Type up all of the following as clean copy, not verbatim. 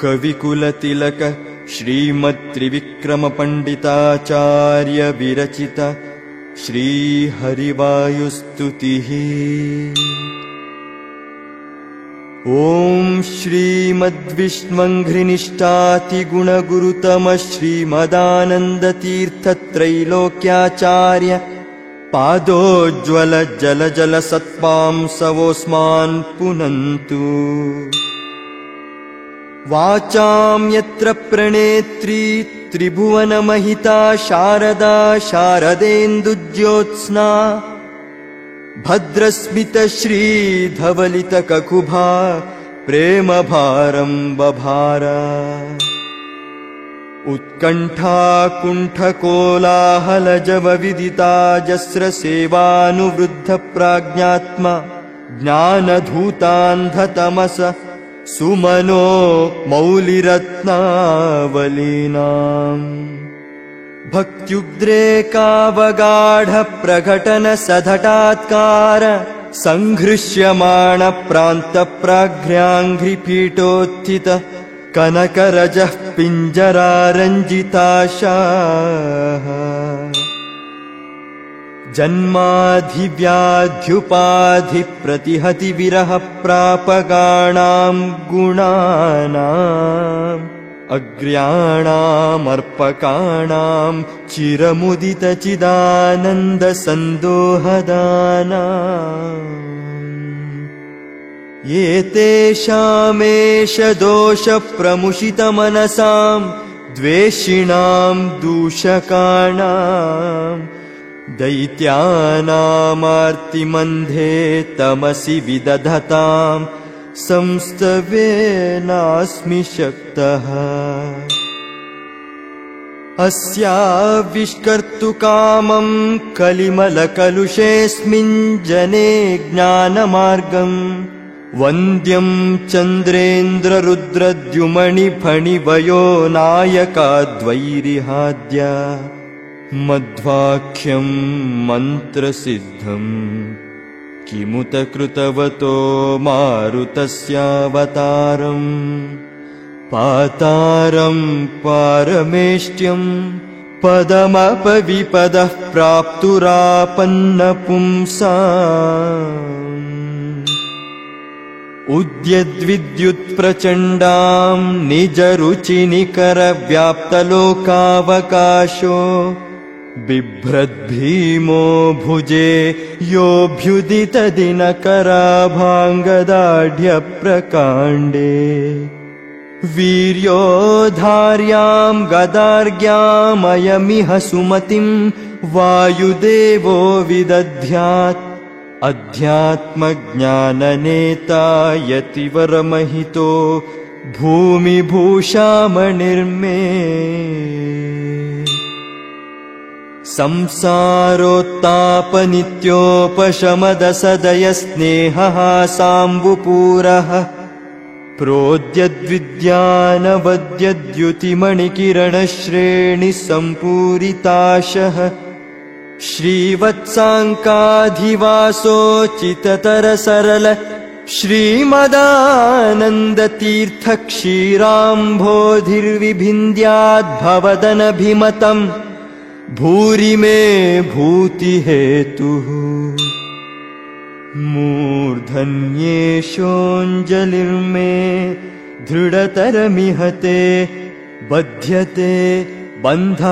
कविकुलतिलक श्रीमत्त्रिविक्रम पंडिताचार्य विरचित श्रीहरिवायुस्तुतिः। ॐ श्रीमद्विष्णुघ्निष्ठातिगुणगुरुतम श्रीमदानन्दतीर्थत्रैलोक्याचार्य पादोज्ज्वल जलजल सत्पांसवोऽस्मान् पुनन्तु। वाचां यत्र प्रणेत्री त्रिभुवनमहिता शारदा शारदेन्दुज्योत्स्ना भद्रस्मितश्रीधवलितककुभा प्रेमभारं बभार। उत्कण्ठाकुण्ठकोलाहलजवविदिता जस्रसेवानुवृद्धप्राज्ञात्मा ज्ञानधूतान्धतमस सुमनो मौलिरत्नावलीनाम् भक्त्युद्रेकावगाढप्रघटनसधटात्कार सङ्घृष्यमाणप्रान्तप्राघ्र्याङ्घ्रिपीठोत्थित कनकरजः पिञ्जरारञ्जिताशाः। जन्माधिव्याध्युपाधिप्रतिहति विरहप्रापगाणां गुणानाम् अग्र्याणामर्पकाणां चिरमुदितचिदानन्दसन्दोहदानाम् एतेषामेष दोषप्रमुषितमनसां द्वेषिणां दूषकाणां दैत्यानामार्तिमन्धे तमसि विदधतां संस्तवेनास्मि शक्तः। अस्याविष्कर्तुकामं कलिमलकलुषेऽस्मिन् जने ज्ञानमार्गं वन्द्यं चन्द्रेन्द्ररुद्रद्युमणिफणिवयो नायकाद्वैरिहाद्य मध्वाख्यं मन्त्रसिद्धम् किमुत कृतवतो मारुतस्यावतारम् पातारं पारमेष्ट्यं पदमपविपदः प्राप्तुरापन्नपुंसाम् उद्यद्विद्युत्प्रचण्डां निजरुचिनिकरव्याप्तलोकावकाशो बिभ्रद्भीमो भुजे योऽभ्युदितदिनकराभाङ्गदाढ्यप्रकाण्डे वीर्योधार्यां गदार्ग्यामयमिह सुमतिं वायुदेवो विदध्यात् अध्यात्मज्ञाननेता यतिवरमहितो भूमिभूषामणिर्मे संसारोत्तापनित्योपशमदसदयस्नेहः साम्बुपूरः प्रोद्यद्विद्यानवद्यद्युतिमणिकिरणश्रेणिसम्पूरिताशः श्रीवत्साङ्काधिवासोचिततरसरल श्रीमदानन्दतीर्थक्षीराम्भोधिर्विभिन्द्याद्भवदनभिमतम् भूरि मे भूतिहेतुः। मूर्धन्येषोऽञ्जलिर्मे दृढतरमिहते बध्यते बन्धपाशच्छेत्रे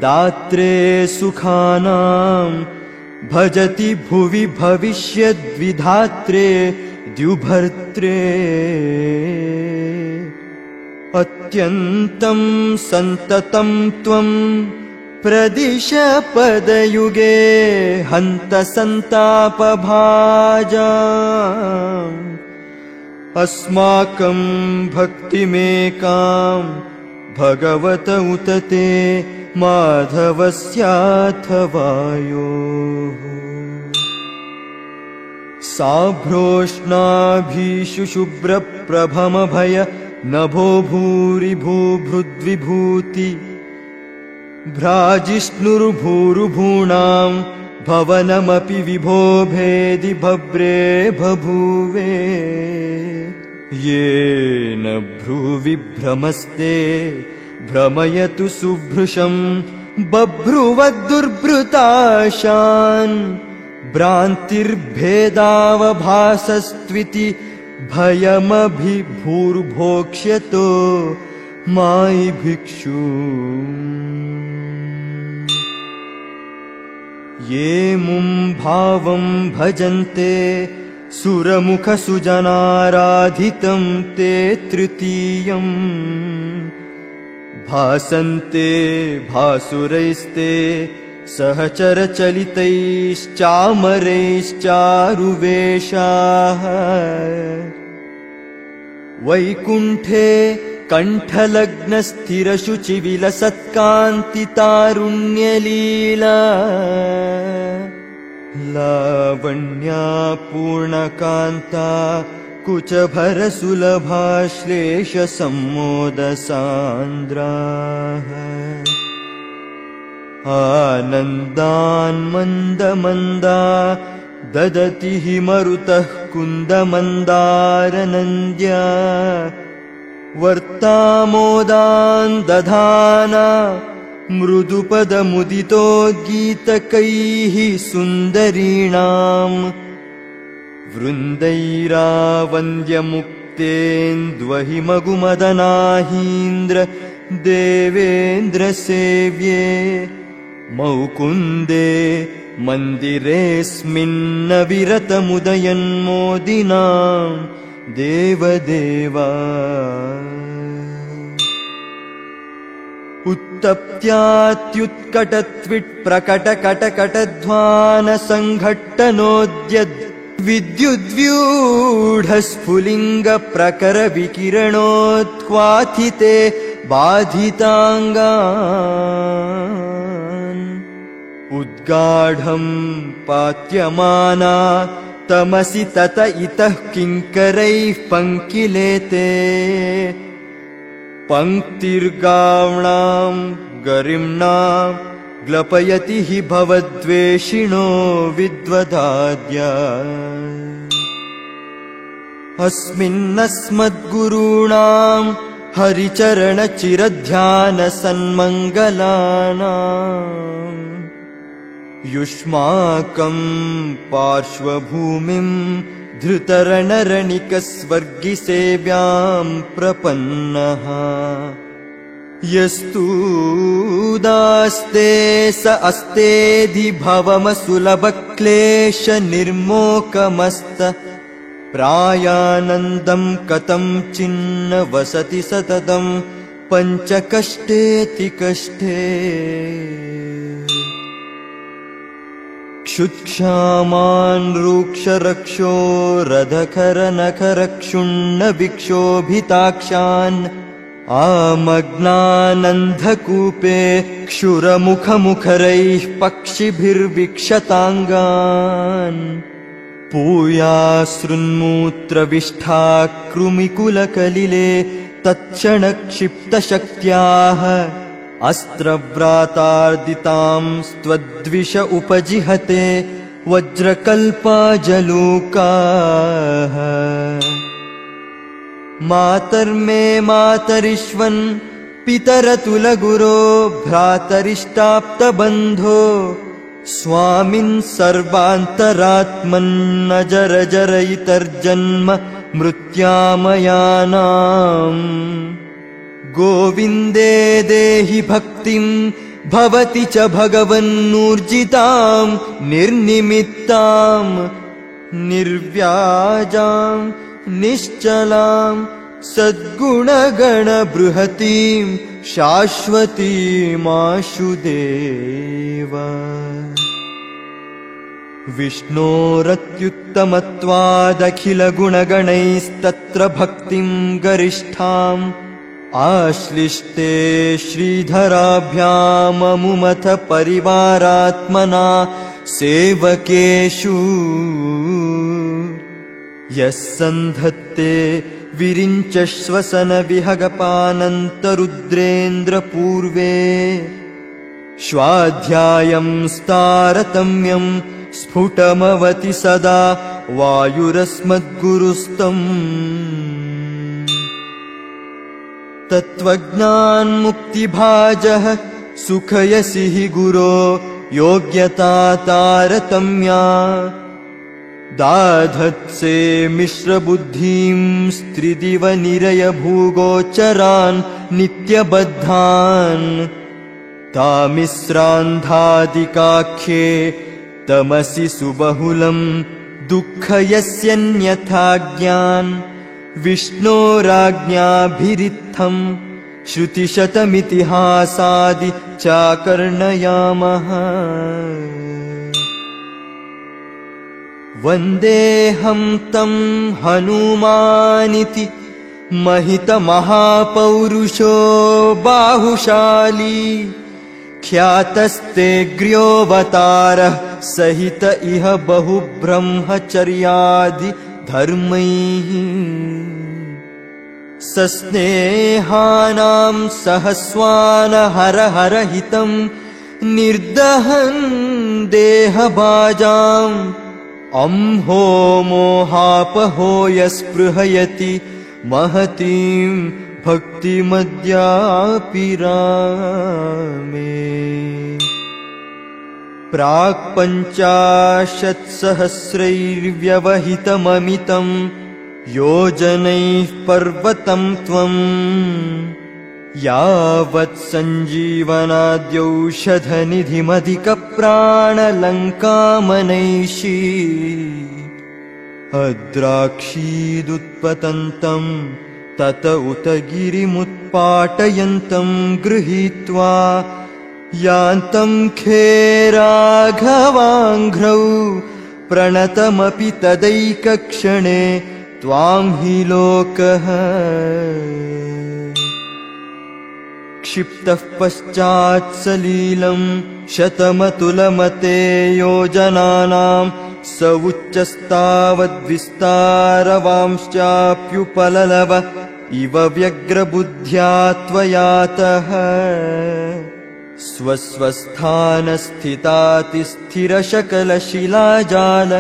दात्रे सुखानां भजति भुवि भविष्यद्विधात्रे द्युभर्त्रे अत्यन्तं सन्ततं त्वं प्रदिश पदयुगे हन्त सन्तापभाजाम् अस्माकं भक्तिमेकां भगवत उत ते माधवस्याथवायोः साभ्रोष्णाभिषु शुभ्रप्रभमभय नभो भूरि भूभृद्विभूति भ्राजिष्णुर्भूरुभूणां भवनमपि विभो भेदि भव्रे बभूवे येन भ्रुविभ्रमस्ते भ्रमयतु सुभृशं बभ्रुवद्दुर्भृताशान् भ्रान्तिर्भेदावभासस्त्विति भयमभिभूर्भोक्ष्यतो मायि भिक्षु ये मुं भावं भजन्ते सुरमुखसुजनाराधितं ते तृतीयम् भासन्ते भासुरैस्ते सहचरचलितैश्चामरैश्चारुवेषाः वैकुण्ठे कण्ठलग्नस्थिरशुचिविलसत्कान्तितारुण्यलीला लावण्या पूर्णकान्ता कुचभरसुलभाश्लेषसम्मोदसान्द्राः आनन्दान्मन्दमन्दा ददति हि मरुतः कुन्दमन्दारनन्द्या वर्तामोदान् दधाना मृदुपदमुदितोद्गीतकैः सुन्दरीणाम् वृन्दैरावन्द्यमुक्तेन्द्वहिमगुमदनाहीन्द्र देवेन्द्रसेव्ये मौकुन्दे मन्दिरेऽस्मिन्न विरतमुदयन्मोदिनां देवदेवा उत्तप्त्यात्युत्कटत्विट्प्रकटकटकटध्वानसङ्घट्टनोद्यद् विद्युद्व्यूढस्फुलिङ्गप्रकरविकिरणोत्क्वाथिते बाधिताङ्गान् उद्गाढं पात्यमाना तमसि तत इतः किङ्करैः पङ्किलेते पङ्क्तिर्गावणां गरिम्णां ग्लपयति हि भवद्वेषिणो विद्वदाद्या अस्मिन्नस्मद्गुरूणां हरिचरणचिरध्यानसन्मङ्गलानां युष्माकं पार्श्वभूमिं धृतरणरणिकस्वर्गिसेव्यां प्रपन्नः यस्तु दास्ते स अस्तेधि भवमसुलभक्लेशनिर्मोकमस्त प्रायानन्दं कथं चिन्न वसति सततं पञ्चकष्टेति कष्टे क्षुत्क्षामान् रूक्षरक्षो रधकरनखरक्षुण्णविक्षोभिताक्षान् आमग्नानन्धकूपे क्षुरमुखमुखरैः पक्षिभिर्विक्षताङ्गान् पूयासृन्मूत्रविष्ठाकृमिकुलकलिले तत्क्षणक्षिप्तशक्त्याः अस्त्रव्रातार्दितां स्त्वद्विष उपजिहते वज्रकल्पाजलूकाः मातर्मे मातरिष्वन् पितरतुलगुरो भ्रातरिष्टाप्तबन्धो स्वामिन् सर्वान्तरात्मन्न जरजरयितर्जन्म मृत्यामयानाम् गोविन्दे देहि भक्तिं भवति च भगवन्नूर्जितां निर्निमित्तां निर्व्याजां निश्चलां सद्गुणगणबृहतीं शाश्वतीमाशुदेव विष्णोरत्युत्तमत्वादखिलगुणगणैस्तत्र भक्तिं गरिष्ठाम् आश्लिष्टे श्रीधराभ्याममुमथ परिवारात्मना सेवकेषु यः सन्धत्ते विरिञ्चश्वसनविहगपानन्तरुद्रेन्द्रपूर्वे स्वाध्यायं स्तारतम्यं स्फुटमवति सदा वायुरस्मद्गुरुस्तम् तत्त्वज्ञान्मुक्तिभाजः सुखयसि हि गुरो योग्यता तारतम्या दाधत्से मिश्रबुद्धिं स्त्रिदिव निरयभूगोचरान् नित्यबद्धान् तामिस्रान्धादिकाख्ये तमसि सुबहुलं दुःखयस्यन्यथाज्ञान् विष्णोराज्ञाभिरित्थं श्रुतिशतमितिहासादि चाकर्णयामः वन्देऽहं तं हनुमानिति महितमहापौरुषो बाहुशाली ख्यातस्तेऽग्र्योऽवतारः सहित इह बहुब्रह्मचर्यादि धर्मैः सस्नेहानां सहस्वानहरहरहितं निर्दहन् देहभाजाम् अंहो मोहापहो यस्पृहयति महतीं भक्तिमद्यापि रामे प्राक्पञ्चाशत्सहस्रैर्व्यवहितममितं योजनैः पर्वतं त्वं यावत् सञ्जीवनाद्यौषधनिधिमधिकप्राणलङ्कामनैषी अद्राक्षीदुत्पतन्तं तत उत गिरिमुत्पाटयन्तं गृहीत्वा यान्तं खेराघवाङ्घ्रौ प्रणतमपि तदैकक्षणे त्वां हि लोकः क्षिप्तः पश्चात् सलीलं शतमतुलमते योजनानां स उच्चस्तावद्विस्तारवांश्चाप्युपललव इव व्यग्रबुद्ध्या त्वयातः स्वस्वस्थानस्थितातिस्थिरशकलशिलाजाल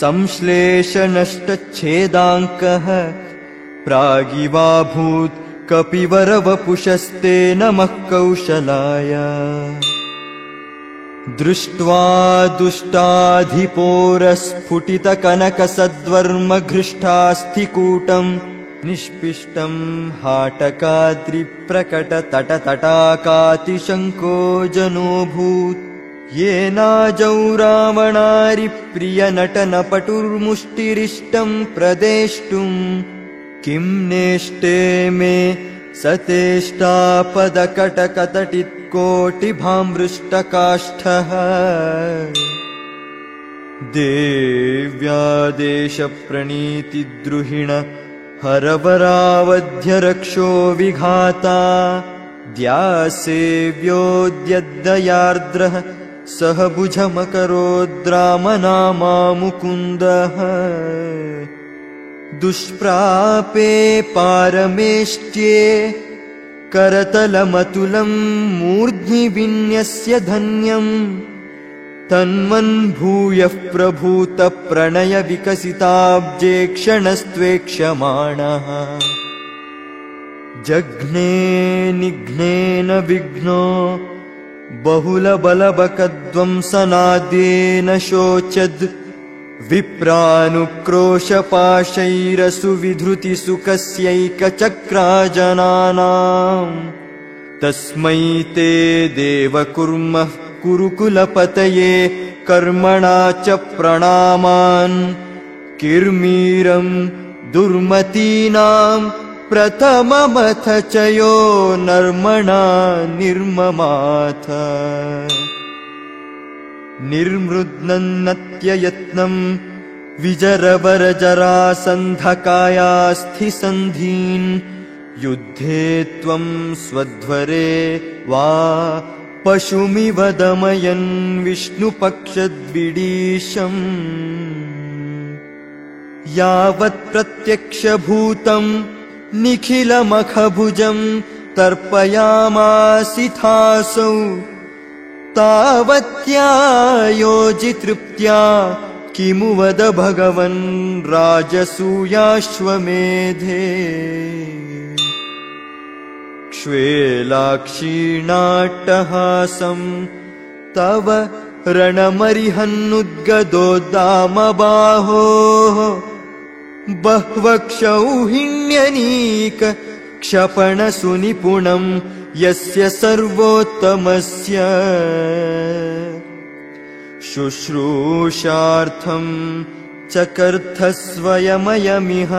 संश्लेषनष्टच्छेदाङ्कः प्रागिवाभूत् कपिवरवपुषस्ते नमः कौशलाय दृष्ट्वा दुष्टाधिपोरस्फुटितकनकसद्वर्मघृष्टास्थिकूटं निष्पिष्टं हाटकाद्रिप्रकटतटतटाकातिशङ्को जनोऽभूत् येनाजौ रावणारिप्रियनटनपटुर्मुष्टिरिष्टं प्रदेष्टुम् किं नेष्टे मे सतेष्टापदकटकतटित्कोटिभामृष्टकाष्ठः देव्यादेशप्रणीतिद्रुहिण हरवरावध्यरक्षो विघाता द्यासेव्योऽद्यद्दयार्द्रः सह भुजमकरोद्रामनामा मुकुन्दः दुष्प्रापे पारमेष्ट्ये करतलमतुलं मूर्ध्नि विन्यस्य धन्यं तन्वन् भूयः प्रभूत प्रणय विकसिताब्जे क्षणस्त्वेक्षमाणः जघ्ने निघ्नेन विघ्नो बहुलबलबकध्वंसनाद्येन शोचद् विप्रानुक्रोशपाशैरसुविधृतिसुखस्यैकचक्राजनानाम् तस्मै ते देव कुर्मः कुरुकुलपतये कर्मणा च प्रणामान् किर्मीरं दुर्मतीनां प्रथममथ च यो नर्मणा निर्ममाथ निर्मृद्नन्नत्ययत्नं विजरवरजरासन्धकायास्थिसन्धीन् युद्धे त्वं स्वध्वरे वा पशुमिव दमयन् विष्णुपक्षद्विडीशम् यावत् प्रत्यक्षभूतं निखिलमखभुजं तर्पयामासिथासौ तावत्यायोजितृप्त्या किमु वद भगवन् राजसूयाश्वमेधे श्वेलाक्षीणाट्टहासं तव रणमरिहन्नुद्गदोद्दामबाहोः बह्वक्षौहिण्यनीक क्षपणसुनिपुणं यस्य सर्वोत्तमस्य शुश्रूषार्थं चकर्थस्वयमयमिह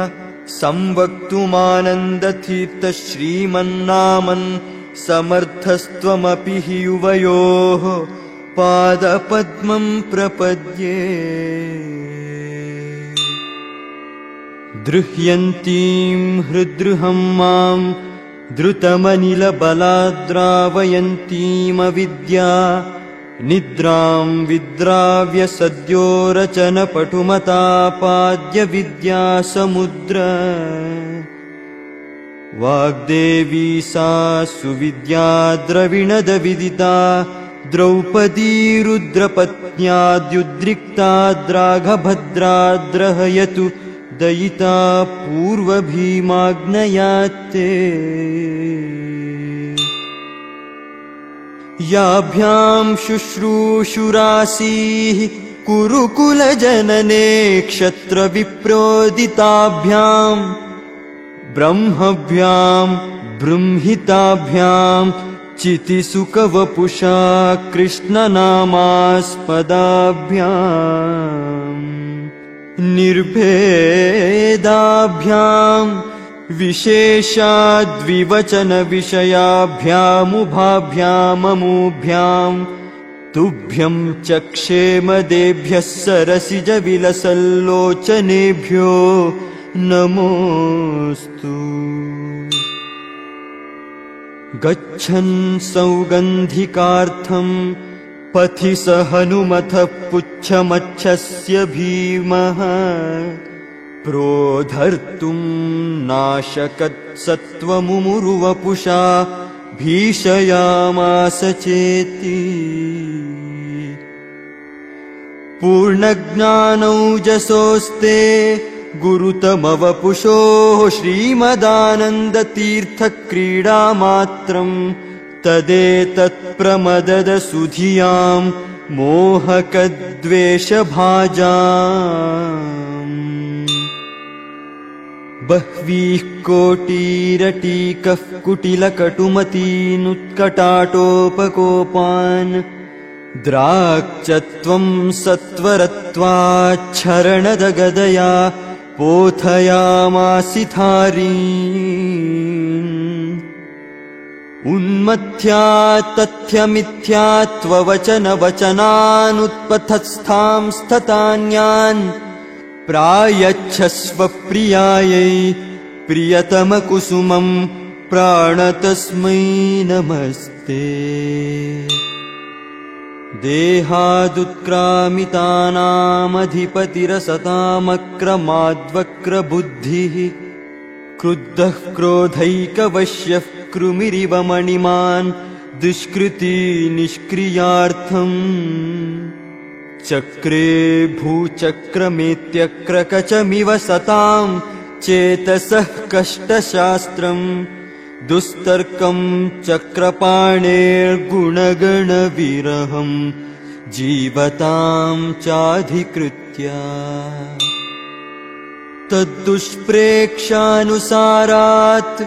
संवक्तुमानन्दतीर्थश्रीमन्नामन् समर्थस्त्वमपि हि युवयोः पादपद्मं प्रपद्ये दृह्यन्तीं हृद्रुहं मां द्रुतमनिलबलाद्रावयन्तीमविद्या निद्रां विद्राव्य सद्यो रचनपटुमतापाद्य विद्यासमुद्र वाग्देवी सा सुविद्या द्रविणदविदिता द्रौपदी रुद्रपत्न्याद्युद्रिक्ताद्राघभद्राद्रहयतु दयिता पूर्वभीमाग्नयात्ते याभ्यां शुश्रूषुरासीः कुरुकुलजनने क्षत्रविप्रोदिताभ्यां ब्रह्मभ्यां बृंहिताभ्यां चितिसुखवपुषा कृष्णनामास्पदाभ्यां निर्भेदाभ्यां विशेषाद्विवचनविषयाभ्यामुभाभ्याममूभ्यां तुभ्यं च क्षेमदेभ्यः सरसिजविलसल्लोचनेभ्यो नमोऽस्तु गच्छन् सौगन्धिकार्थं पथि स हनुमतः पुच्छमच्छस्य भीमः प्रोद्धर्तुं नाशकत्सत्त्वमुमुरुवपुषा भीषयामास चेति पूर्णज्ञानौजसोस्ते गुरुतमवपुषोः श्रीमदानन्दतीर्थक्रीडामात्रं तदेतत्प्रमददसुधियां मोहकद्वेषभाजाम् बह्वीः कोटिरटीकः कुटिलकटुमतीनुत्कटाटोपकोपान् द्राक्चत्वं सत्वरत्वाच्छरणदगदया पोथयामासिथारीन् उन्मथ्या तथ्यमिथ्यात्ववचनवचनानुत्पथस्थां स्थतान्यान् प्रायच्छस्व प्रियायै प्रियतमकुसुमं प्राणतस्मै नमस्ते देहादुत्क्रामितानामधिपतिरसतामक्रमाद्वक्रबुद्धिः क्रुद्धः क्रोधैकवश्यः कृमिरिव मणिमान् दुष्कृती निष्क्रियार्थम् चक्रे भूचक्रमेत्यक्रकचमिव सतां चेतसः कष्टशास्त्रम् दुस्तर्कं चक्रपाणेर्गुणगणविरहं जीवतां चाधिकृत्य तद्दुष्प्रेक्षानुसारात्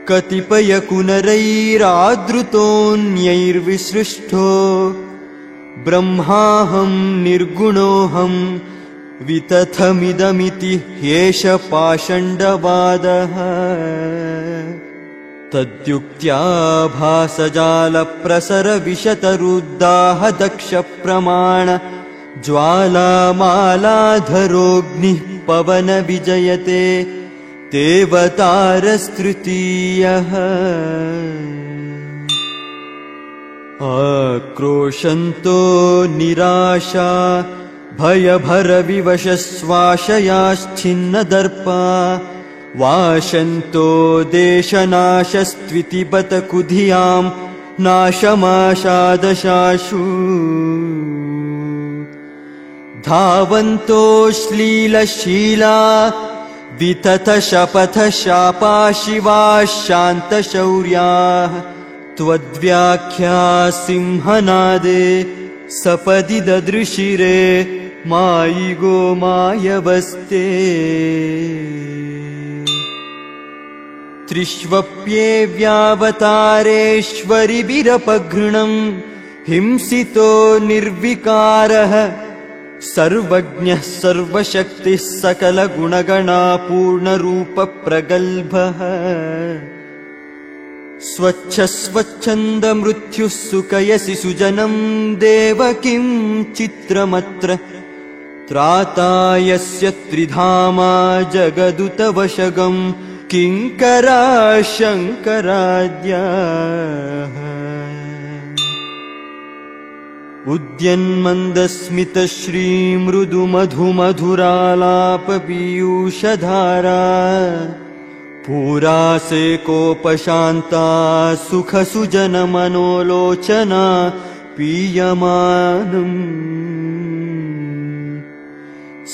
कतिपयकुनरैरादृतोऽन्यैर्विसृष्टो ब्रह्माहं निर्गुणोऽहं वितथमिदमिति ह्येष पाषण्डवादः तद्युक्त्या भासजालप्रसरविशतरुद्दाह दक्षप्रमाण ज्वालामालाधरोऽग्निः पवन विजयते देवतारस्तृतीयः आक्रोशन्तो निराशा भयभरविवशश्वाशयाश्छिन्नदर्पा वाशन्तो देशनाशस्त्विति बत कुधियां नाशमाशादशाशु धावन्तो श्लीलशीला वितत शपथ शापा शिवाः शान्तशौर्याः त्वद्व्याख्या सिंहनादे सपदि ददृशिरे मायिगो मायवस्ते त्रिष्वप्येव्यावतारेश्वरिभिरपघृणम् हिंसितो निर्विकारः सर्वज्ञः सर्वशक्तिः सकलगुणगणापूर्णरूपप्रगल्भः स्वच्छस्वच्छन्दमृत्युः सुकयसि सुजनम् देवकीं चित्रमत्र त्राता यस्य त्रिधामा जगदुतवशगम् किङ्करा शङ्कराद्याः उद्यन्मन्दस्मितश्रीमृदुमधुमधुरालापपीयूषधारा पूरासे कोपशान्ता सुखसुजनमनोलोचना पीयमानम्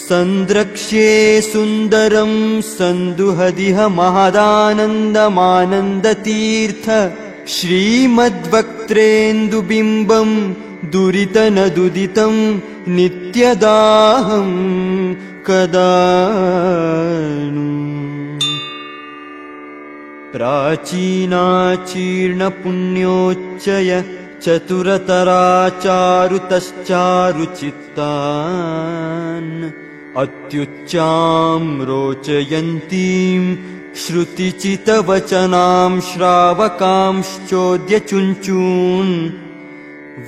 सन्द्रक्ष्ये सुन्दरं सन्दुहदिह महदानन्दमानन्दतीर्थ श्रीमद्वक्त्रेन्दुबिम्बं दुरितनदुदितं नित्यदाहं कदानु प्राचीनाचीर्णपुण्योच्चय चतुरतराचारुतश्चारुचित्तान् अत्युच्चां रोचयन्तीं श्रुतिचितवचनां श्रावकांश्चोद्यचुञ्चून्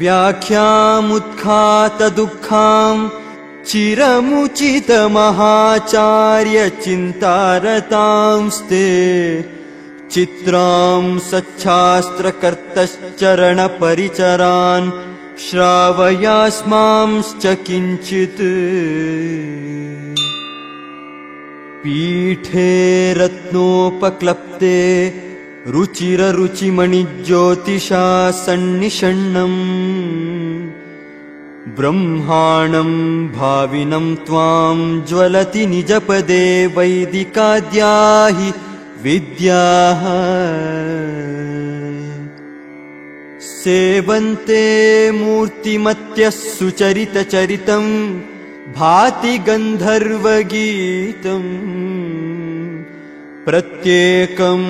व्याख्यामुत्खातदुःखां चिरमुचितमहाचार्यचिन्तारतांस्ते चित्रां सच्छास्त्रकर्तश्चरणपरिचरान् श्रावयास्मांश्च किञ्चित् पीठे रत्नोपक्लप्ते रुचिररुचिमणिज्योतिषा सन्निषण्णम् ब्रह्माणं भाविनं त्वां ज्वलति निजपदे वैदिकाद्या हि विद्याः सेवन्ते मूर्तिमत्यः सुचरितचरितं भाति गन्धर्वगीतम् प्रत्येकं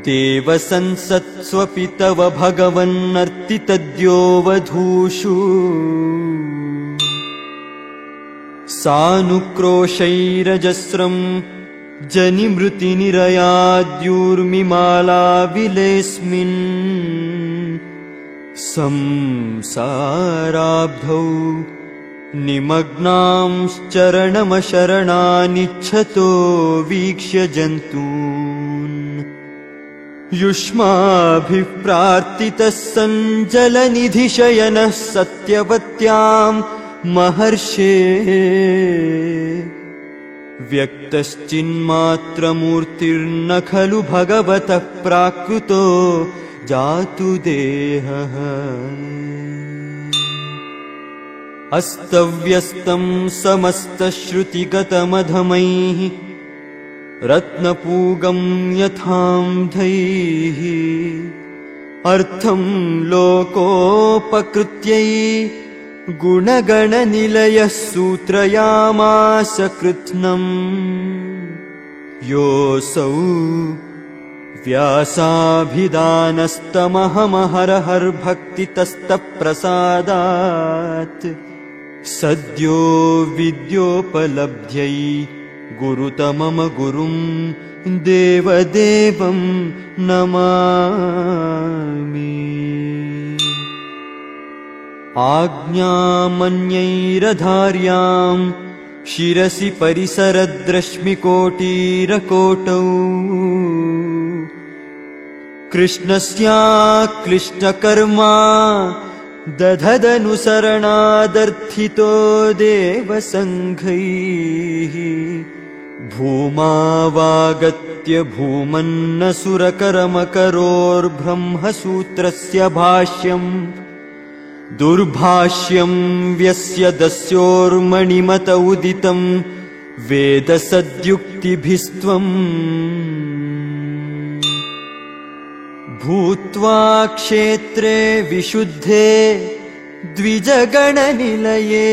देवसंसत्स्वपि तव भगवन्नर्तितद्यो वधूषु सानुक्रोशैरजस्रम् जनिमृतिनिरयाद्यूर्मिमाला विलेऽस्मिन् संसाराब्धौ निमग्नांश्चरणमशरणानिच्छतो वीक्ष्य जन्तून् युष्माभिः प्रार्थितः सञ्जलनिधिशयनः सत्यवत्यां महर्षे व्यक्तश्चिन्मात्रमूर्तिर्न खलु भगवतः प्राकृतो जातु देहः अस्तव्यस्तं समस्तश्रुतिगतमधमैः रत्नपूगं यथान्धैः अर्थं लोकोपकृत्यै गुणगणनिलयः सूत्रयामास कृत्स्नम् योऽसौ व्यासाभिधानस्तमहमहरहर्भक्तितस्तप्रसादात् सद्यो विद्योपलब्ध्यै गुरुतमम गुरुं देवदेवं नमामि आज्ञामन्यैरधार्यां शिरसि परिसरद्रश्मिकोटिरकोटौ कृष्णस्याक्लिष्टकर्मा दधदनुसरणादर्थितो देवसङ्घैः भूमावागत्य भूमन्नसुरकरमकरोर्ब्रह्मसूत्रस्य भाष्यम् दुर्भाष्यं व्यस्य दस्योर्मणिमत उदितं वेदसद्युक्तिभिस्त्वम् भूत्वा क्षेत्रे विशुद्धे द्विजगणनिलये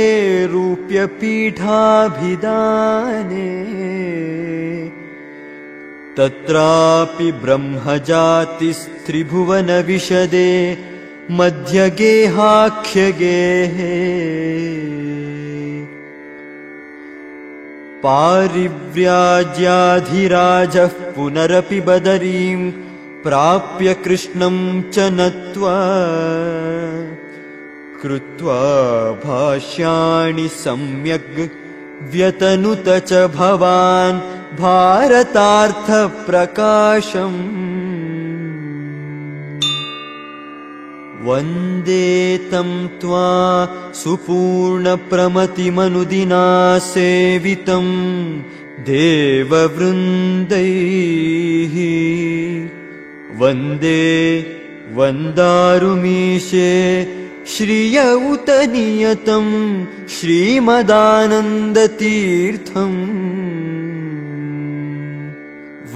रूप्यपीठाभिधाने तत्रापि ब्रह्मजातिस्त्रिभुवनविशदे मध्यगेहाख्यगेः पारिव्राज्याधिराजः पुनरपि बदरीं प्राप्य कृष्णं च नत्वा कृत्वा भाष्याणि सम्यग् व्यतनुत च भवान् भारतार्थप्रकाशम् वन्दे तं त्वा सुपूर्णप्रमतिमनुदिना सेवितं देववृन्दैः वन्दे वन्दारुमीशे श्रिय उत नियतं श्रीमदानन्दतीर्थम्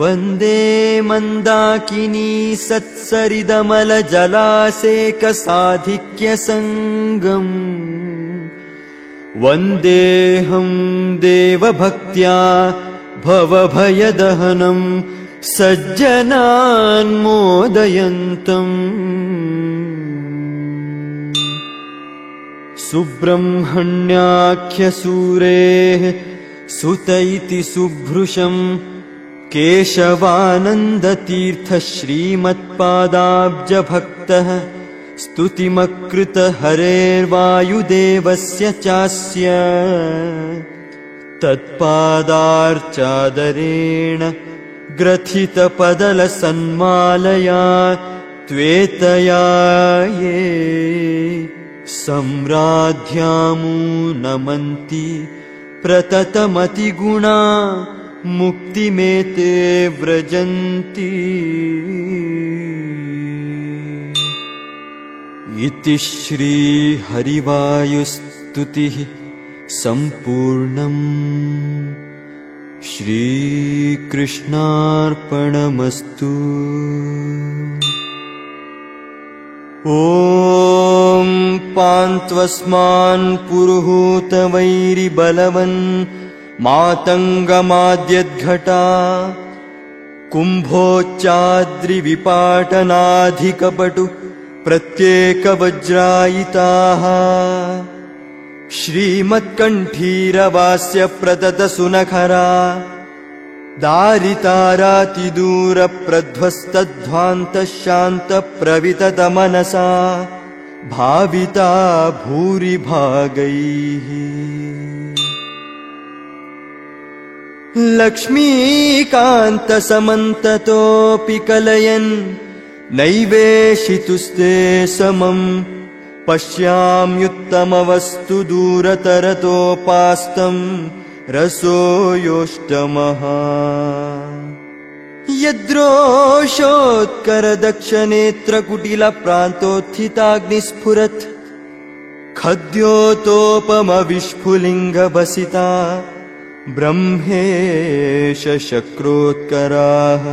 वन्दे मन्दाकिनी सत्सरिदमलजलासेकसाधिक्यसङ्गम् वन्देऽहं देवभक्त्या भवभयदहनं सज्जनान्मोदयन्तम् सुब्रह्मण्याख्यसूरेः सुत इति सुभृशम् केशवानन्दतीर्थ श्रीमत्पादाब्जभक्तः स्तुतिमकृत हरेर्वायुदेवस्य चास्य तत्पादार्चादरेण ग्रथितपदलसन्मालया त्वेतया ये सम्राध्यामू नमन्ति प्रततमतिगुणा मुक्तिमेते व्रजन्ति इति श्रीहरिवायुस्तुतिः सम्पूर्णम् श्रीकृष्णार्पणमस्तु। ॐ पान्त्वस्मान् पुरुहूतवैरिबलवन् मातङ्गमाद्यद्घटा कुम्भोच्चाद्रिविपाटनाधिकपटु प्रत्येकवज्रायिताः श्रीमत्कण्ठीरवास्य प्रदतसुनखरा दारितारातिदूरप्रध्वस्तध्वान्तशान्तप्रविततमनसा भाविता भूरिभागैः लक्ष्मीकान्तसमन्ततोऽपि कलयन् नैवेशितुस्ते समम् पश्याम्युत्तमवस्तु दूरतरतोपास्तम् रसो योष्टमः यद्रोषोत्करदक्षनेत्रकुटिलप्रान्तोत्थिताग्निस्फुरत् खद्योतोपमविस्फुलिङ्गभसिता ब्रह्मेश शक्रोत्कराः